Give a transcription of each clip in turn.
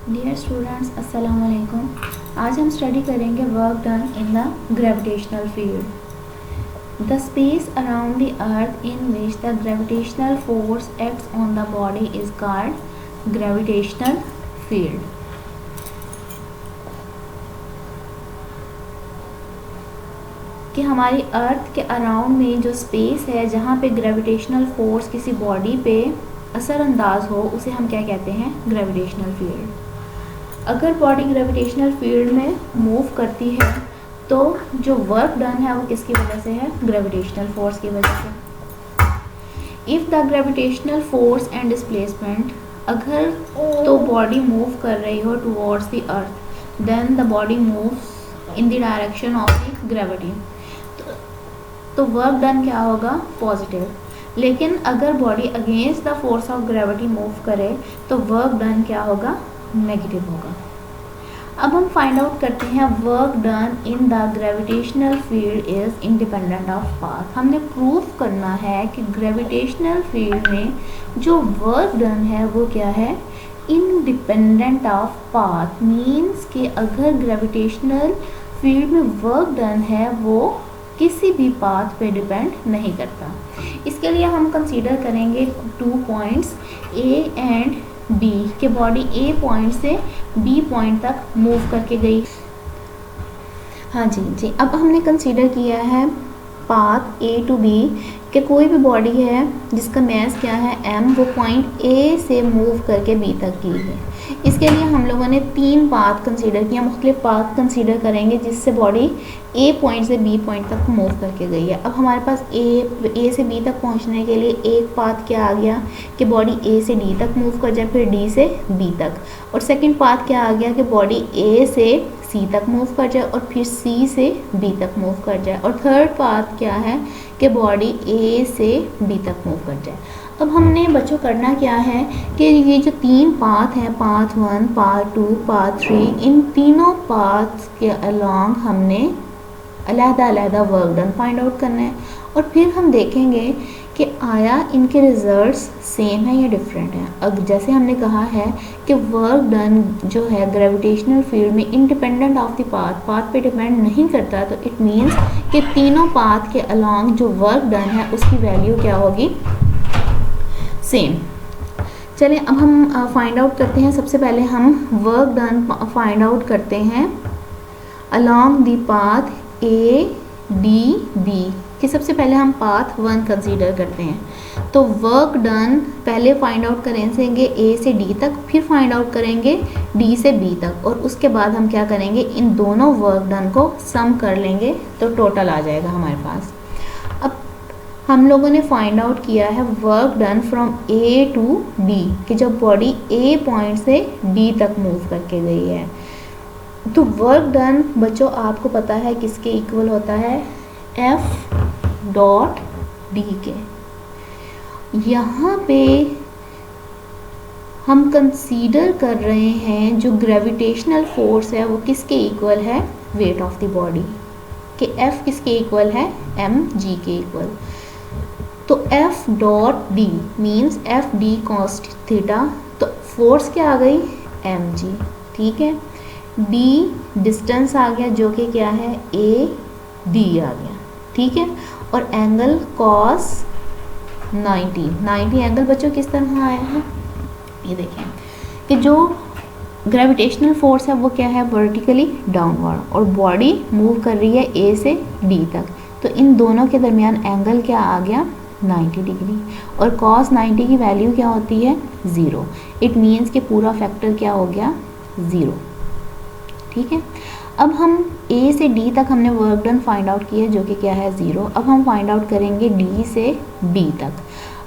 Dear students, अस्सलाम वालेकुम। आज हम स्टडी करेंगे work done in the gravitational field. The space around the earth in which the gravitational force acts on the body is called gravitational field. कि हमारी अर्थ के around में जो स्पेस है जहाँ पे ग्रेविटेशनल फोर्स किसी बॉडी पे असरअंदाज हो उसे हम क्या कहते हैं? Gravitational field. अगर बॉडी ग्रेविटेशनल फील्ड में मूव करती है तो जो वर्क डन है वो किसकी वजह से है? ग्रेविटेशनल फोर्स की वजह से। If the gravitational force and displacement, अगर तो बॉडी मूव कर रही हो towards the earth, then the body moves in the direction of the gravity, तो वर्क डन क्या होगा? पॉजिटिव। लेकिन अगर body against the force of gravity move करे तो वर्क डन क्या होगा? नेगेटिव होगा। अब हम फाइंड आउट करते हैं work done in the gravitational field is independent of path. हमने प्रूव करना है कि ग्रेविटेशनल फील्ड में जो वर्क डन है वो क्या है? Independent of path. मीन्स कि अगर ग्रेविटेशनल फील्ड में वर्क डन है वो किसी भी पाथ पे डिपेंड नहीं करता। इसके लिए हम कंसीडर करेंगे 2 पॉइंट्स ए एंड बी के बॉडी ए पॉइंट से बी पॉइंट तक मूव करके गई। हाँ जी, अब हमने कंसीडर किया है पाथ ए टू बी कि कोई भी बॉडी है जिसका मास क्या है? m, वो पॉइंट ए से मूव करके बी तक की है। इसके लिए हम लोगों ने 3 पाथ कंसीडर किया, मुख्तलिफ पाथ कंसीडर करेंगे जिससे बॉडी ए पॉइंट से बी पॉइंट तक मूव करके गई है। अब हमारे पास ए से बी तक पहुंचने के लिए एक पाथ क्या आ गया कि बॉडी ए से डी तक मूव कर जाए, फिर डी से बी तक। और सेकंड पाथ क्या आ गया कि बॉडी ए से सी तक मूव कर जाए और फिर सी से बी तक मूव कर जाए। और थर्ड पाथ क्या है कि बॉडी ए से बी तक मूव कर जाए। अब हमने बच्चों करना क्या है कि ये जो 3 पाथ हैं, पाथ 1, पाथ 2, पाथ 3, इन तीनों पाथ के अलॉन्ग हमने अलग-अलग वर्क डन फाइंड आउट करना है। और फिर हम देखेंगे कि आया इनके रिजल्ट्स सेम है या डिफरेंट है। अब जैसे हमने कहा है कि वर्क डन जो है ग्रेविटेशनल फील्ड में इंडिपेंडेंट ऑफ द पाथ पे डिपेंड नहीं करता, तो इट मीन्स कि तीनों पाथ के अलॉन्ग जो वर्क डन है उसकी वैल्यू क्या होगी? सेम। चलें अब हम फाइंड आउट करते हैं। सबसे पहले हम वर्क डन फाइंड आउट करते हैं along the path A D B कि सबसे पहले हम पाथ 1 कंसीडर करते हैं। तो वर्क डन पहले फाइंड आउट करेंगे ए से डी तक, फिर फाइंड आउट करेंगे डी से बी तक, और उसके बाद हम क्या करेंगे? इन दोनों वर्क डन को सम कर लेंगे तो टोटल आ जाएगा हमारे पास। अब हम लोगों ने फाइंड आउट किया है work done from A to D कि जब बॉडी ए पॉइंट से डी तक मूव करके गई है, तो वर्क डन बच्चों आपको पता है किसके इक्वल होता है? एफ डॉट डी के। यहाँ पे हम कंसीडर कर रहे हैं जो ग्रेविटेशनल फोर्स है वो किसके इक्वल है? Weight of the body. कि एफ किसके इक्वल है? एम जी के इक्वल। तो f dot d means f d cos theta, तो फोर्स क्या आ गई? M g. ठीक है, डी डिस्टेंस आ गया जो कि क्या है? ए डी आ गया। ठीक है, और एंगल कॉस 90 एंगल बच्चों किस तरह आया है? ये देखें कि जो ग्रेविटेशनल फोर्स है वो क्या है? वर्टिकली डाउनवर्ड, और बॉडी मूव कर रही है ए से डी तक, तो इन दोनों के दरमियान एंगल क्या आ गया? 90 डिग्री। और कॉस 90 की वैल्यू क्या होती है? 0। इट मीन्स कि पूरा फैक्टर क्या हो गया? 0। ठीक है, अब हम ए से डी तक हमने वर्क डन फाइंड आउट किया जो कि क्या है? 0। अब हम फाइंड आउट करेंगे डी से बी तक।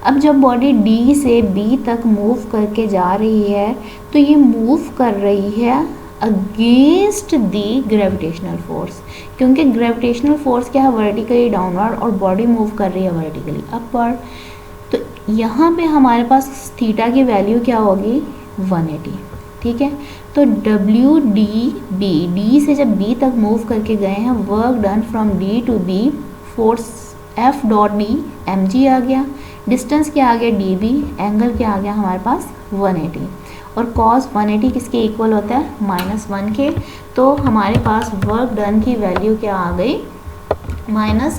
अब जब बॉडी डी से बी तक मूव करके जा रही है तो ये मूव कर रही है अगेंस्ट दी ग्रेविटेशनल फोर्स, क्योंकि ग्रेविटेशनल फोर्स क्या है? वर्टिकली डाउनवर्ड, और बॉडी मूव कर रही है वर्टिकली अपवर्ड। तो यहाँ पे हमारे पास थीटा की वैल्यू क्या होगी? 180। ठीक है, तो डब्ल्यू डी बी, डी से जब बी तक मूव करके गए हैं, work done from D to B, force F dot D M G आ गया, डिस्टेंस क्या आ गया? डी बी, एंगल क्या आ गया हमारे पास? 180। और cos 180 किसके इक्वल होता है, -1 के। तो हमारे पास वर्क डन की वैल्यू क्या आ गई, -mgh।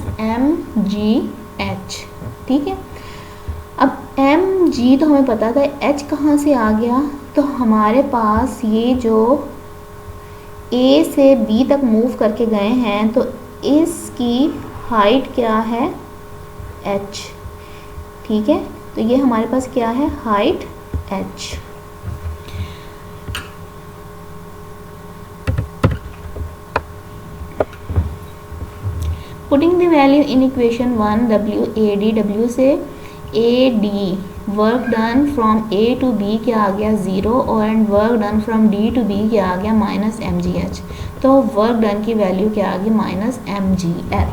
ठीक है, अब mg तो हमें पता था, h कहाँ से आ गया, तो हमारे पास ये जो a से b तक मूव करके गए हैं तो इसकी हाइट क्या है, h। ठीक है, तो ये हमारे पास क्या है, height h। Putting the value in equation 1, W से AD work done from A to B क्या आ गया 0 और and work done from D to B क्या आ गया -mgh। तो वर्क डन की वैल्यू क्या आ गई, -mgh।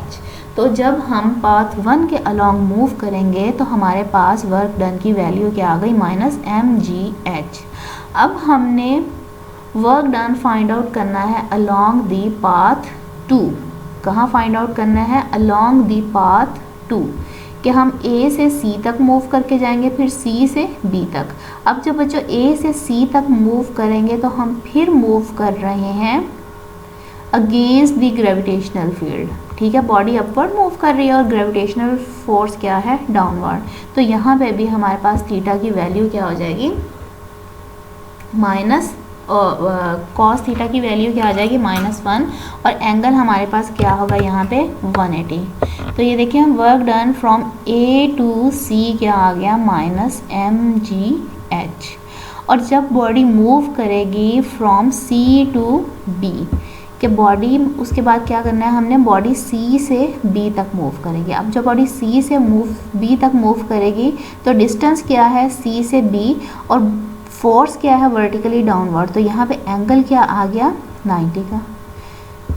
तो जब हम पाथ 1 के अलोंग मूव करेंगे तो हमारे पास वर्क डन की वैल्यू क्या आ गई, -mgh। अब हमने वर्क डन फाइंड आउट करना है अलोंग दी पाथ 2। कहाँ फाइंड आउट करना है, अलोंग दी पाथ 2, कि हम A से C तक मूव करके जाएंगे, फिर C से B तक। अब जब बच्चों A से C तक मूव करेंगे तो हम फिर मूव कर रहे हैं अगेंस्ट द ग्रेविटेशनल फील्ड। ठीक है, बॉडी अपवर्ड मूव कर रही है और ग्रेविटेशनल फोर्स क्या है, डाउनवर्ड। तो यहाँ पे भी हमारे पास थीटा की वैल्यू क्या हो जाएगी, माइनस कॉस थीटा की वैल्यू क्या आ जाएगी, -1, और एंगल हमारे पास क्या होगा यहाँ पे 180। तो ये देखिए हम work done from A to C क्या आ गया, -mgh। और जब बॉडी मूव करेगी फ्रॉम C टू B कि बॉडी, उसके बाद क्या करना है हमने, बॉडी C से B तक मूव करेगी। अब जब बॉडी C से B तक मूव करेगी तो डिस्टेंस क्या है, C से B, और फोर्स क्या है, वर्टिकली डाउनवर्ड। तो यहाँ पे एंगल क्या आ गया, 90 का,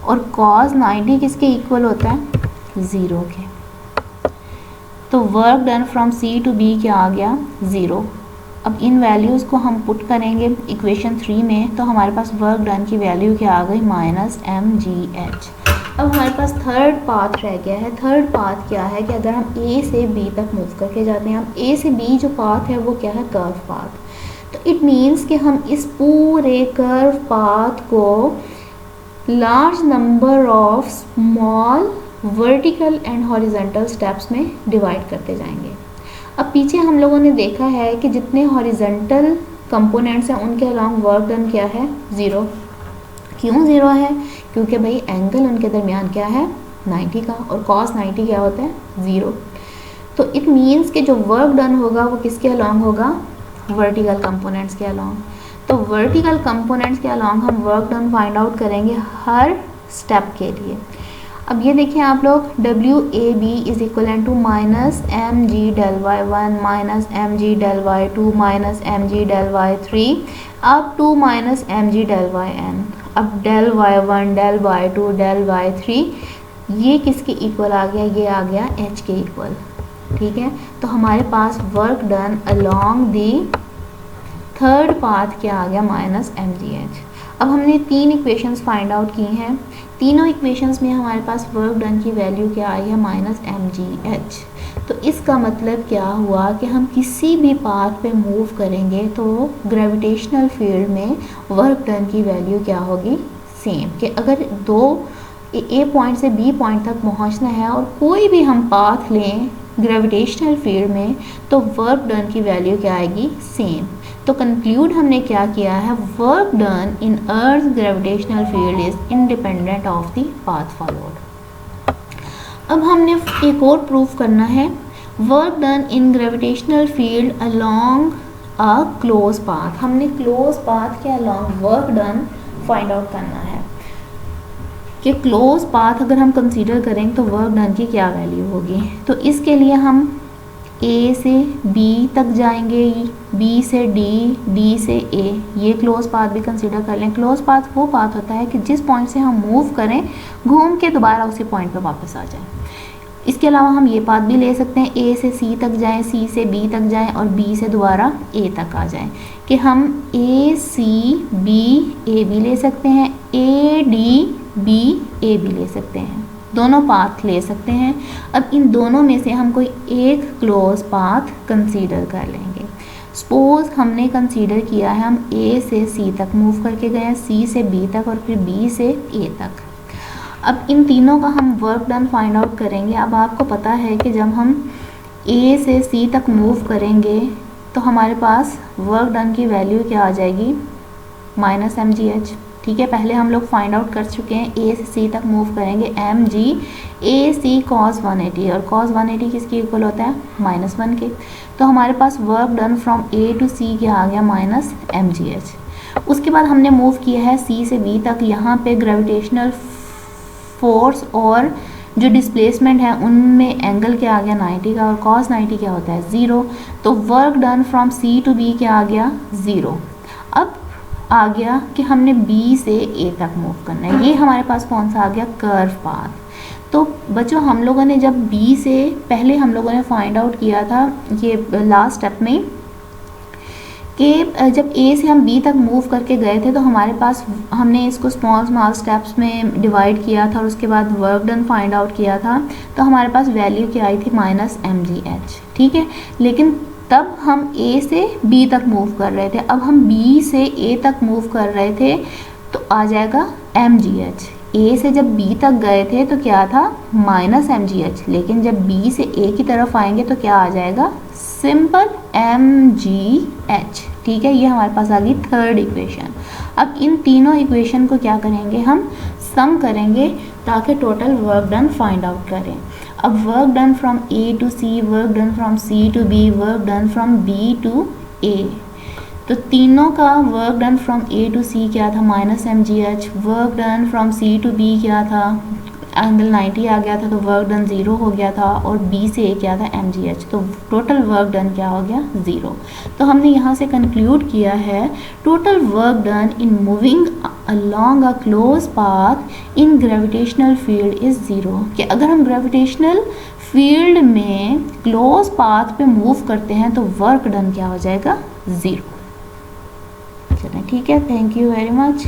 और cos 90 किसके इक्वल होता है, 0 के। तो work done from C to B क्या आ गया, 0। अब इन वैल्यूज़ को हम पुट करेंगे इक्वेशन 3 में, तो हमारे पास वर्क डन की वैल्यू क्या आ गई, -mgh। अब हमारे पास थर्ड पाथ रह गया है। थर्ड पाथ क्या है कि अगर हम A से B तक मूव करके जाते हैं, हम A से B जो पाथ है वो क्या है, कर्व पाथ। तो इट मीन्स कि हम इस पूरे कर्व पाथ को large number of small vertical and horizontal steps में डिवाइड करते जाएंगे। अब पीछे हम लोगों ने देखा है कि जितने हॉरिजॉन्टल कंपोनेंट्स हैं उनके अलोंग वर्क डन क्या है, 0। क्यों 0 है, क्योंकि भाई एंगल उनके दरमियान क्या है, 90 का, और cos 90 क्या होता है, 0। तो इट मीन्स कि जो वर्क डन होगा वो किसके अलोंग होगा, वर्टिकल कंपोनेंट्स के अलोंग। तो वर्टिकल कंपोनेंट्स के अलोंग हम वर्क डन फाइंड आउट करेंगे हर स्टेप के लिए। अब ये देखिए आप लोग, WAB is equal to -mg∇y1 -mg∇y2 -mg∇y3 up to -mg∇yn। अब ∇y1 ∇y2 ∇y3 ये किसके इक्वल आ गया, ये आ गया h के इक्वल। ठीक है, तो हमारे पास work done along the third path क्या आ गया, -mgh। अब हमने 3 इक्वेशंस फाइंड आउट की हैं। तीनों इक्वेशंस में हमारे पास वर्क डन की वैल्यू क्या आई है, -mgh। तो इसका मतलब क्या हुआ कि हम किसी भी पाथ पे मूव करेंगे तो ग्रेविटेशनल फील्ड में वर्क डन की वैल्यू क्या होगी, सेम। कि अगर A पॉइंट से B पॉइंट तक पहुंचना है और कोई भी हम पाथ लें ग्रेविटेशनल फील्ड में, तो वर्क डन की वैल्यू क्या आएगी, सेम। तो कंक्लूड हमने क्या किया है, work done in earth gravitational field is independent of the path followed. अब हमने एक और प्रूफ करना है, work done in gravitational field along a close path. हमने क्लोज पाथ के along work done find out करना है कि क्लोज पाथ अगर हम कंसीडर करें तो वर्क डन की क्या वैल्यू होगी। तो इसके लिए हम A से B तक जाएंगे, B से D, D से A, ये क्लोज पाथ भी कंसीडर कर लें। क्लोज पाथ वो पाथ होता है कि जिस पॉइंट से हम मूव करें घूम के दोबारा उसी पॉइंट पे वापस आ जाएं। इसके अलावा हम ये पाथ भी ले सकते हैं, A से C तक जाएं, C से B तक जाएं और B से दोबारा A तक आ जाएं, कि हम A C B A भी ले सकते हैं, A D B A भी ले सकते हैं, दोनों पाथ ले सकते हैं। अब इन दोनों में से हम कोई एक क्लोज पाथ कंसीडर कर लेंगे। सपोज हमने कंसीडर किया है हम ए से सी तक मूव करके गए हैं, सी से बी तक और फिर बी से ए तक। अब इन तीनों का हम वर्क डन फाइंड आउट करेंगे। अब आपको पता है कि जब हम ए से सी तक मूव करेंगे तो हमारे पास वर्क डन की वैल्यू क्या आ जाएगी, -mgh। ठीक है, पहले हम लोग फाइंड आउट कर चुके हैं, ए से सी तक मूव करेंगे mg ए सी cos 180 और cos 180 किसके इक्वल होता है, -1 के। तो हमारे पास work done from A to C क्या आ गया, -mgh। उसके बाद हमने मूव किया है सी से बी तक, यहाँ पे ग्रेविटेशनल फोर्स और जो डिस्प्लेसमेंट है उनमें एंगल क्या आ गया, 90 का, और cos 90 क्या होता है, 0। तो work done from C to B क्या आ गया, 0। अब आ गया कि हमने B से A तक मूव करना है, ये हमारे पास कौन सा आ गया, कर्व पाथ। तो बच्चों हम लोगों ने जब B से पहले हम लोगों ने फाइंड आउट किया था ये लास्ट स्टेप में कि जब A से हम B तक मूव करके गए थे तो हमारे पास हमने इसको स्मॉल स्टेप्स में डिवाइड किया था और उसके बाद वर्क डन फाइंड आउट किया था। तो हमारे पास वैल्यू क्या आई थी, -mgh। ठीक है, लेकिन तब हम A से B तक मूव कर रहे थे, अब हम B से A तक मूव कर रहे थे तो आ जाएगा mgh। A से जब B तक गए थे तो क्या था, -mgh, लेकिन जब B से A की तरफ आएंगे तो क्या आ जाएगा, सिंपल mgh। ठीक है, ये हमारे पास आ गई थर्ड इक्वेशन। अब इन तीनों इक्वेशन को क्या करेंगे, हम सम करेंगे ताकि total work done find out करें। अब work done from A to C, work done from C to B, work done from B to A, तो तीनों का work done from A to C क्या था, -mgh। Work done from C to B क्या था, angle 90 आ गया था तो वर्क डन 0 हो गया था, और बी से ए क्या था, mgh। तो टोटल वर्क डन क्या हो गया, 0। तो हमने यहाँ से कंक्लूड किया है total work done in moving along a closed path in gravitational field is 0, कि अगर हम ग्रेविटेशनल फील्ड में क्लोज पाथ पे मूव करते हैं तो वर्क डन क्या हो जाएगा, 0। चलें, ठीक है, थैंक यू वेरी मच।